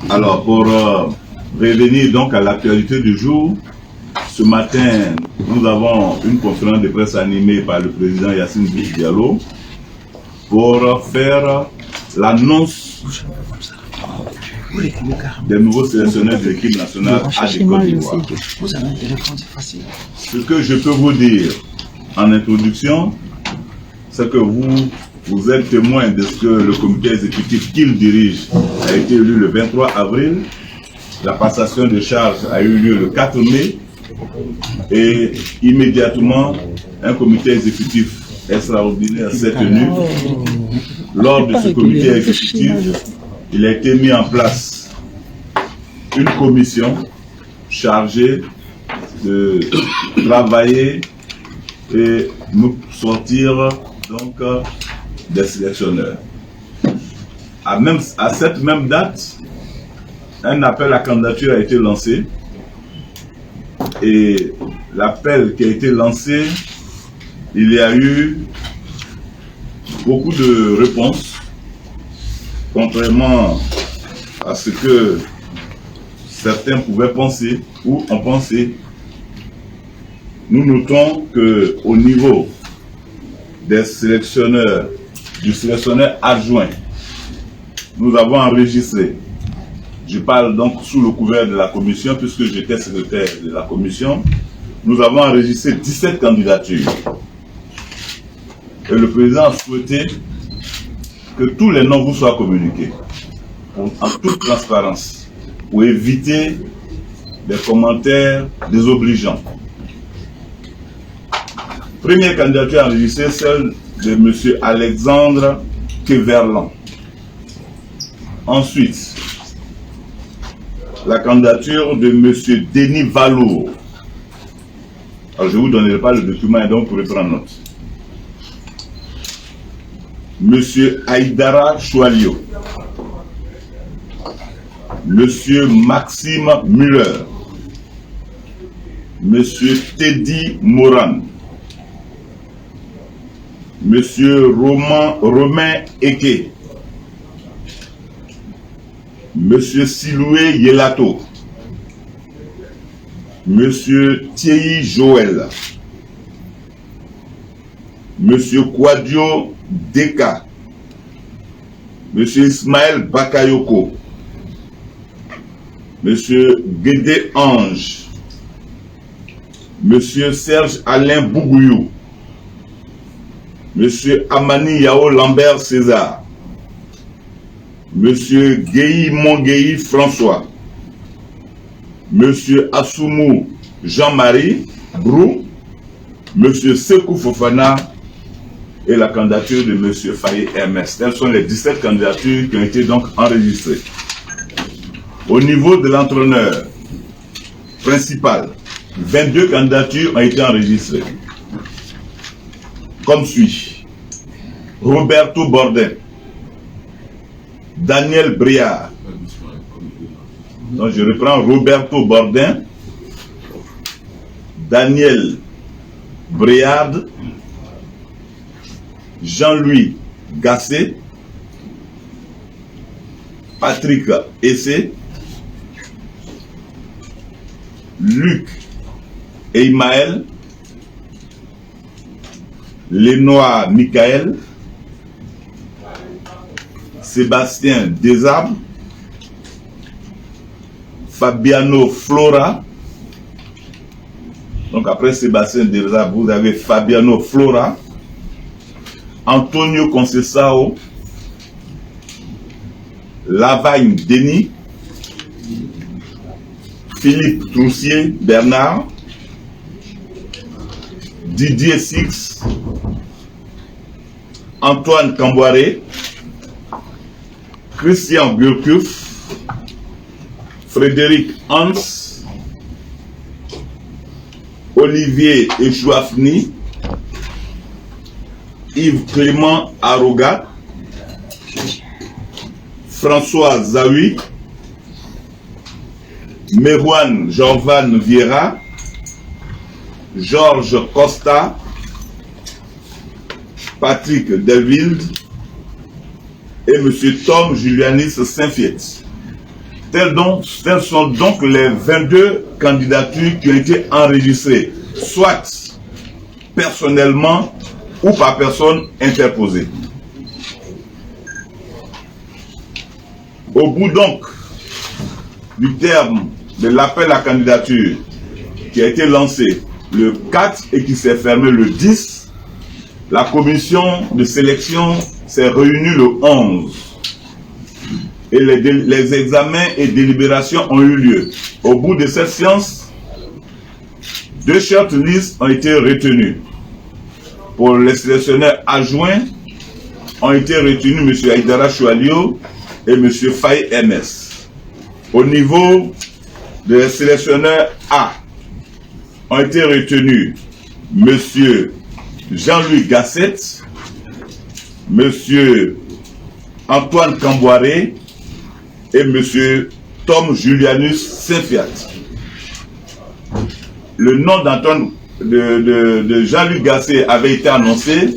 Alors, pour revenir donc à l'actualité du jour, ce matin, nous avons une conférence de presse animée par le président Yassine Diallo pour faire l'annonce des nouveaux sélectionneurs de l'équipe nationale à Côte d'Ivoire. Ce que je peux vous dire en introduction, c'est que vous êtes témoin de ce que le comité exécutif qu'il dirige a été élu le 23 avril. La passation de charge a eu lieu le 4 mai. Et immédiatement, un comité exécutif extraordinaire s'est tenu. Lors de ce comité exécutif, il a été mis en place une commission chargée de travailler et nous sortir donc des sélectionneurs. À cette même date, un appel à candidature a été lancé. Et l'appel qui a été lancé, il y a eu beaucoup de réponses, contrairement à ce que certains pouvaient penser ou ont pensé. Nous notons qu'au niveau des sélectionneurs, du sélectionneur adjoint, nous avons enregistré. Je parle donc sous le couvert de la commission, puisque j'étais secrétaire de la commission. Nous avons enregistré 17 candidatures. Et le président a souhaité que tous les noms vous soient communiqués, en toute transparence, pour éviter des commentaires désobligeants. Première candidature enregistrée, celle de M. Alexandre Keverlan. Ensuite, la candidature de M. Denis Valour. Alors, je ne vous donnerai pas le document, donc vous pourrez prendre note. M. Aïdara Choualio. M. Maxime Muller. M. Teddy Moran. M. Romain Eke. Monsieur Siloué Yelato, Monsieur Thierry Joël, Monsieur Kwadio Deka, Monsieur Ismaël Bakayoko, Monsieur Guédé Ange, Monsieur Serge Alain Bougouyou, Monsieur Amani Yao Lambert César, Monsieur Guéhi Monguéhi François, Monsieur Assoumou Jean-Marie Brou, Monsieur Sekou Fofana et la candidature de Monsieur Faye Hermès. Telles sont les 17 candidatures qui ont été donc enregistrées. Au niveau de l'entraîneur principal, 22 candidatures ont été enregistrées. Comme suit: Roberto Bordin, Daniel Briard. Donc je reprends: Roberto Bordin, Daniel Briard, Jean-Louis Gassé, Patrick Essé, Luc Eimaël, Lénoir Michael, Sébastien Desarbes, Fabiano Flora. Donc après Sébastien Desarbes, vous avez Fabiano Flora, Antonio Conceição, Lavagne Denis, Philippe Troussier Bernard, Didier Six, Antoine Camboiré, Christian Burkuf, Frédéric Hans, Olivier Echouafni, Yves Clément Arogat, François Zawi, Merwan Jorvan Vieira, Georges Costa, Patrick Delville et M. Tom Julianis Saint-Fiet. Telles sont donc les 22 candidatures qui ont été enregistrées, soit personnellement ou par personne interposée. Au bout donc du terme de l'appel à candidature qui a été lancé le 4 et qui s'est fermé le 10, la commission de sélection s'est réunie le 11. Et les examens et délibérations ont eu lieu. Au bout de cette séance, 2 shortlists ont été retenus. Pour les sélectionneurs adjoints, ont été retenus M. Aïdara Choualio et M. Faye Ernest. Au niveau des sélectionneurs A, ont été retenus M. Jean-Louis Gasset, M. Antoine Camboiré et M. Tom Julianus Saint-Fiat. Le nom d'Antoine de Jean-Luc Gasset avait été annoncé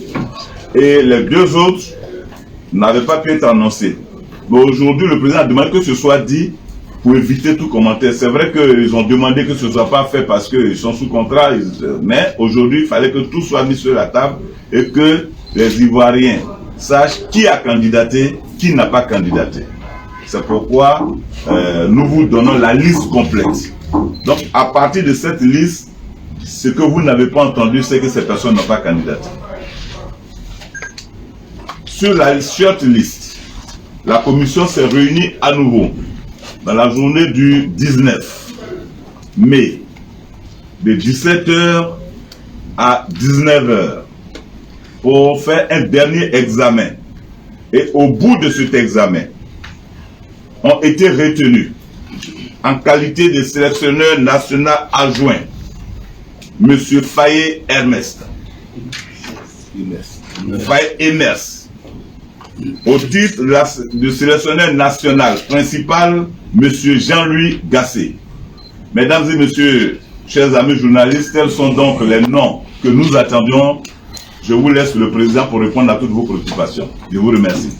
et les 2 autres n'avaient pas pu être annoncés. Mais aujourd'hui, le président a demandé que ce soit dit pour éviter tout commentaire. C'est vrai qu'ils ont demandé que ce ne soit pas fait parce qu'ils sont sous contrat, mais aujourd'hui, il fallait que tout soit mis sur la table et que les Ivoiriens sachent qui a candidaté, qui n'a pas candidaté. C'est pourquoi nous vous donnons la liste complète. Donc, à partir de cette liste, ce que vous n'avez pas entendu, c'est que ces personnes n'ont pas candidaté. Sur la shortlist, la commission s'est réunie à nouveau dans la journée du 19 mai, de 17h à 19h, pour faire un dernier examen. Et au bout de cet examen, ont été retenus en qualité de sélectionneur national adjoint M. Faye Ernest. Faye Ernest. Au titre de sélectionneur national principal, M. Jean-Louis Gasset. Mesdames et messieurs, chers amis journalistes, tels sont donc les noms que nous attendions. Je vous laisse le président pour répondre à toutes vos préoccupations. Je vous remercie.